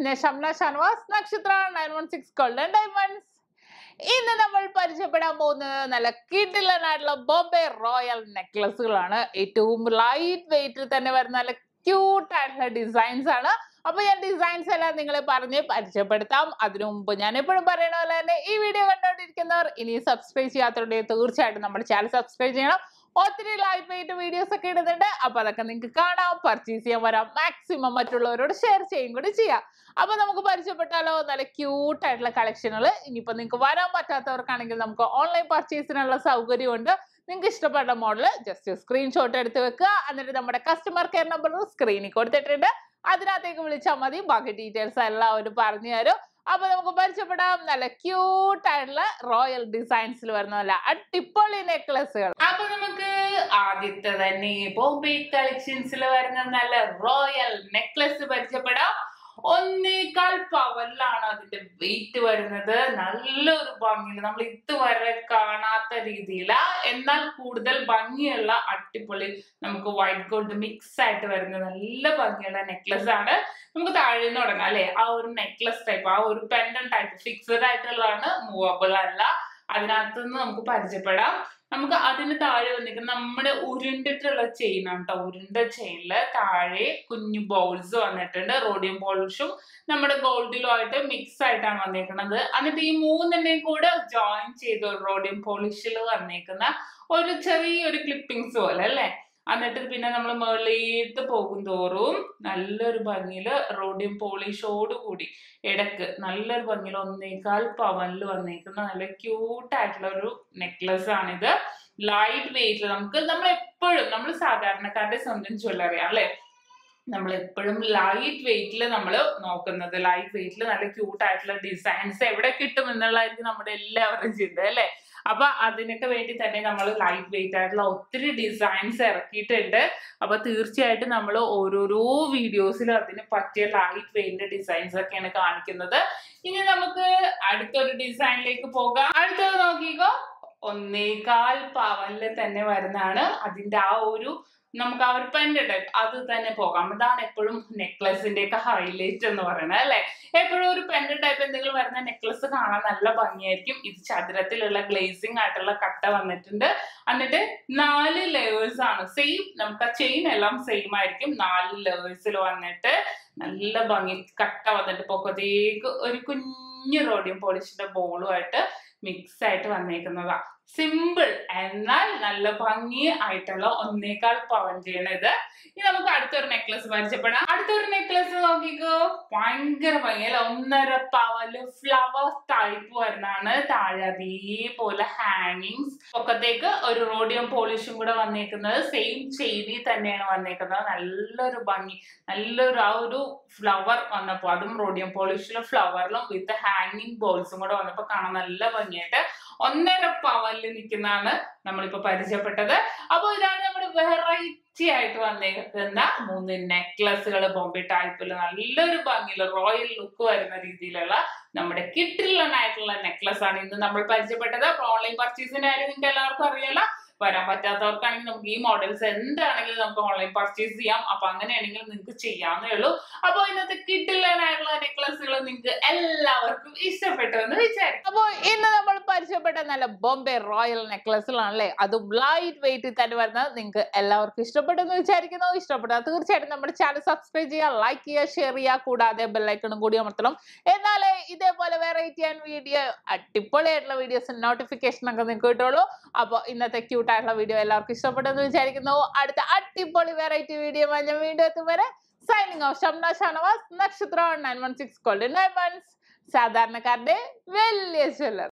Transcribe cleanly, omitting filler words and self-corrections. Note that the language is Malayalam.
SHAMNA Nakshathra 916 Golden Diamonds. ഇന്ന് നമ്മൾ പരിചയപ്പെടാൻ പോകുന്നത് നല്ല കിടിലനായിട്ടുള്ള ബോംബെ റോയൽ നെക്ലസുകളാണ്. ഏറ്റവും ലൈറ്റ് വെയിറ്റിൽ തന്നെ വരുന്ന നല്ല ക്യൂട്ട് ആയിട്ടുള്ള ഡിസൈൻസ് ആണ്. അപ്പൊ ഞാൻ ഡിസൈൻസ് എല്ലാം നിങ്ങളെ പറഞ്ഞ് പരിചയപ്പെടുത്താം. അതിനു മുമ്പ് ഞാൻ എപ്പോഴും പറയണ പോലെ തന്നെ ഈ വീഡിയോ കണ്ടുകൊണ്ടിരിക്കുന്നവർ ഇനി സബ്സ്ക്രൈബ് ചെയ്യാത്തവരുണ്ടെങ്കിൽ തീർച്ചയായിട്ടും നമ്മുടെ ചാനൽ സബ്സ്ക്രൈബ് ചെയ്യണം. ഒത്തിരി ലൈറ്റ് വെയിറ്റ് വീഡിയോസ് ഒക്കെ ഇടുന്നുണ്ട്. അപ്പൊ അതൊക്കെ നിങ്ങൾക്ക് കാണാം, പർച്ചേസ് ചെയ്യാൻ വരാം, മാക്സിമം മറ്റുള്ളവരോട് ഷെയർ ചെയ്യും കൂടി ചെയ്യാം. അപ്പൊ നമുക്ക് പരിചയപ്പെട്ടാലോ നല്ല ക്യൂട്ട് ആയിട്ടുള്ള കളക്ഷനുകൾ. ഇനിയിപ്പോ നിങ്ങൾക്ക് വരാൻ പറ്റാത്തവർക്കാണെങ്കിൽ നമുക്ക് ഓൺലൈൻ പർച്ചേസിനുള്ള സൗകര്യമുണ്ട്. നിങ്ങൾക്ക് ഇഷ്ടപ്പെട്ട മോഡൽ ജസ്റ്റ് സ്ക്രീൻഷോട്ട് എടുത്ത് വെക്കുക. എന്നിട്ട് നമ്മുടെ കസ്റ്റമർ കെയർ നമ്പർ സ്ക്രീനിൽ കൊടുത്തിട്ടുണ്ട്, അതിനകത്തേക്ക് വിളിച്ചാൽ മതി. ബാക്കി ഡീറ്റെയിൽസ് എല്ലാം അവർ പറഞ്ഞു തരും. അപ്പൊ നമുക്ക് പരിചയപ്പെടാം നല്ല ക്യൂട്ട് ആയിട്ടുള്ള റോയൽ ഡിസൈൻസിൽ വരുന്ന നല്ല അടിപൊളി നെക്ലസുകൾ. അപ്പൊ നമുക്ക് ആദ്യത്തെ തന്നെ ബോംബെ കളക്ഷൻസിൽ വരുന്ന നല്ല റോയൽ നെക്ലസ് പരിചയപ്പെടാം. 1.25 പവനിലാണ് അതിന്റെ വെയിറ്റ് വരുന്നത്. നല്ലൊരു ഭംഗിയില് നമ്മൾ ഇതുവരെ കാണാത്ത രീതിയില, എന്നാൽ കൂടുതൽ ഭംഗിയുള്ള അടിപൊളി നമുക്ക് വൈറ്റ് ഗോൾഡ് മിക്സ് ആയിട്ട് വരുന്ന നല്ല ഭംഗിയുള്ള നെക്ലസ് ആണ്. നമുക്ക് താഴെ നിന്ന് തുടങ്ങാം അല്ലെ. ആ ഒരു നെക്ലസ് ടൈപ്പ്, ആ ഒരു പെൻഡൻ ടൈപ്പ് ഫിക്സഡ് ആയിട്ടുള്ളതാണ്, മൂവബിൾ അല്ല. അതിനകത്ത് നിന്ന് നമുക്ക് പരിചയപ്പെടാം. നമുക്ക് അതിന് താഴെ വന്നിരിക്കുന്ന നമ്മുടെ ഉരുണ്ടിട്ടുള്ള ചെയിൻ ആണ് കേട്ടോ. ഉരുണ്ട ചെയിനില് താഴെ കുഞ്ഞു ബോൾസ് വന്നിട്ടുണ്ട്. റോഡിയം പോളിഷും നമ്മുടെ ഗോൾഡിലും ആയിട്ട് മിക്സ് ആയിട്ടാണ് വന്നേക്കുന്നത്. എന്നിട്ട് ഈ മൂന്നിനെയും കൂടെ ജോയിൻ ചെയ്ത് റോഡിയം പോളിഷിൽ വന്നേക്കുന്ന ഒരു ചെറിയൊരു ക്ലിപ്പിങ്സ് പോലെ അല്ലെ. എന്നിട്ട് പിന്നെ നമ്മൾ മുകളിലേക്ക് പോകും തോറും നല്ലൊരു ഭംഗിയില് റോഡിയം പോളിഷോട് കൂടി ഇടക്ക് നല്ലൊരു ഭംഗിയിൽ 1.25 പവനിൽ വന്നേക്കുന്ന നല്ല ക്യൂട്ട് ആയിട്ടുള്ള ഒരു നെക്ലസ് ആണിത്. ലൈറ്റ് വെയിറ്റ് നമ്മൾ സാധാരണക്കാരുടെ സ്വന്തം ജ്വല്ലറി അല്ലെ. നമ്മൾ എപ്പോഴും ലൈറ്റ് വെയിറ്റിൽ നമ്മൾ നോക്കുന്നത്. ലൈറ്റ് വെയിറ്റിൽ നല്ല ക്യൂട്ട് ആയിട്ടുള്ള ഡിസൈൻസ് എവിടെ കിട്ടും എന്നുള്ളതായിരിക്കും നമ്മുടെ എല്ലാവരും ചിന്ത അല്ലെ. അപ്പൊ അതിനൊക്കെ വേണ്ടി തന്നെ നമ്മൾ ലൈറ്റ് വെയിറ്റ് ആയിട്ടുള്ള ഒത്തിരി ഡിസൈൻസ് ഇറക്കിയിട്ടുണ്ട്. അപ്പൊ തീർച്ചയായിട്ടും നമ്മൾ ഓരോരോ വീഡിയോസിലും അതിന് പറ്റിയ ലൈറ്റ് വെയിറ്റിന്റെ ഡിസൈൻസ് ഒക്കെയാണ് കാണിക്കുന്നത്. ഇനി നമുക്ക് അടുത്തൊരു ഡിസൈനിലേക്ക് പോകാം. അടുത്തത് നോക്കിക്കോ, 1.25 പവനില് തന്നെ വരുന്നതാണ്. അതിന്റെ നമുക്ക് ആ ഒരു പെൻഡന്റ് ടൈപ്പ് അത് തന്നെ പോകാം. ഇതാണ് എപ്പോഴും നെക്ലസിന്റെ ഒക്കെ ഹൈലൈറ്റ് എന്ന് പറയുന്നത് അല്ലെ. എപ്പോഴും ഒരു പെൻഡന്റ് ടൈപ്പ് എന്തെങ്കിലും വരുന്ന നെക്ലസ് കാണാൻ നല്ല ഭംഗിയായിരിക്കും. ഇത് ചതുരത്തിലുള്ള ഗ്ലേസിംഗ് ആയിട്ടുള്ള കട്ട വന്നിട്ടുണ്ട്. എന്നിട്ട് 4 ലെയേഴ്സ് ആണ്. സെയിം നമുക്ക് ആ ചെയിൻ എല്ലാം സെയിം ആയിരിക്കും. 4 ലെയേഴ്സിൽ വന്നിട്ട് നല്ല ഭംഗി കട്ട വന്നിട്ട് പൊക്കത്തേക്ക് ഒരു കുഞ്ഞു റോഡിയം പോളിഷിന്റെ ബോളുമായിട്ട് മിക്സ് ആയിട്ട് വന്നേക്കുന്നതാ. സിമ്പിൾ എന്നാൽ നല്ല ഭംഗി ആയിട്ടുള്ള 1.25 പവൻ ചെയ്യണത്. ഇനി നമുക്ക് അടുത്തൊരു നെക്ലസ് പരിചയപ്പെടാം. അടുത്തൊരു നെക്ലസ് നോക്കിക്കോ, ഭയങ്കര ഭംഗിയല്ല. 1.5 പവനില് ഫ്ലവർ ടൈപ്പ് വരുന്നതാണ്. താഴെ അതേപോലെ ഹാങ്ങിങ്സ്, പൊക്കത്തേക്ക് ഒരു റോഡിയം പോളിഷും കൂടെ വന്നേക്കുന്നത്. സെയിം ചെയിനിൽ തന്നെയാണ് വന്നേക്കുന്നത്. നല്ലൊരു ഭംഗി, നല്ലൊരു ആ ഒരു ഫ്ലവർ വന്നപ്പോ അതും റോഡിയം പോളിഷിലും ഫ്ലവറിലും വിത്ത് ഹാങ്ങിങ് ബോൾസും കൂടെ വന്നപ്പോ കാണാൻ നല്ല ഭംഗിയായിട്ട് 1.5 പവനിൽ നിൽക്കുന്നതാണ് നമ്മളിപ്പോ പരിചയപ്പെട്ടത്. അപ്പൊ ഇതാണ് നമ്മുടെ വെറൈറ്റി ആയിട്ട് വന്നേക്കുന്ന 3 നെക്ലസുകൾ. ബോംബെ ടൈപ്പിൽ നല്ലൊരു ഭംഗിയിൽ റോയൽ ലുക്ക് വരുന്ന രീതിയിലുള്ള നമ്മുടെ കിഡിലനായിട്ടുള്ള നെക്ലസ് ആണ് ഇന്ന് നമ്മൾ പരിചയപ്പെട്ടത്. അപ്പൊ ഓൺലൈൻ പർച്ചേസിന്റെ കാര്യം നിങ്ങൾക്ക് എല്ലാവർക്കും അറിയാലോ. വരാൻ പറ്റാത്തവർക്കാണെങ്കിൽ നമുക്ക് ഈ മോഡൽസ് എന്താണെങ്കിലും നമുക്ക് ഓൺലൈൻ പർച്ചേസ് ചെയ്യാം. അപ്പൊ അങ്ങനെയാണെങ്കിൽ നിങ്ങൾക്ക് ചെയ്യാവുന്നേ ഉള്ളൂ. അപ്പൊ ഇന്നത്തെ കിഡിലനായിട്ടുള്ള നെക്ലസുകൾ നിങ്ങൾക്ക് എല്ലാവർക്കും ഇഷ്ടപ്പെട്ടു എന്ന് വിചാരിക്കും. അപ്പൊ ഇന്ന് നമ്മൾ പരിചയപ്പെട്ട നല്ല ബോംബെ റോയൽ നെക്ലസുകളാണല്ലേ. അതും ലൈറ്റ് വെയിറ്റിൽ തന്നെ വരുന്നത്. നിങ്ങൾക്ക് എല്ലാവർക്കും ഇഷ്ടപ്പെട്ടു എന്ന് വിചാരിക്കുന്നു. ഇഷ്ടപ്പെട്ടാൽ തീർച്ചയായിട്ടും നമ്മുടെ ചാനൽ സബ്സ്ക്രൈബ് ചെയ്യുക, ലൈക്ക് ചെയ്യുക, ഷെയർ ചെയ്യുക. കൂടാതെ ബെല്ലൈക്കണും കൂടി അമർത്തണം. എന്നാലേ ഇതേപോലെ വെറൈറ്റി ആൻഡ് വീഡിയോ അടിപൊളിയായിട്ടുള്ള വീഡിയോസ് നോട്ടിഫിക്കേഷൻ ഒക്കെ നിങ്ങൾക്ക് കിട്ടുള്ളൂ. അപ്പൊ ഇന്നത്തെ ക്യൂട്ട് ആയിട്ടുള്ള വീഡിയോ എല്ലാവർക്കും ഇഷ്ടപ്പെട്ടെന്ന് വിചാരിക്കുന്നു. അടുത്ത അടിപൊളി വെറൈറ്റി വീഡിയോ ഞാൻ വീണ്ടും എത്തും വരെ സൈനിങ് ഓഫ്. ഷംന ഷാനവാസ്, നക്ഷത്ര 916 ഗോൾഡൻ ഡയമണ്ട്സ്, സാധാരണക്കാരുടെ വലിയ ജ്വല്ലർ.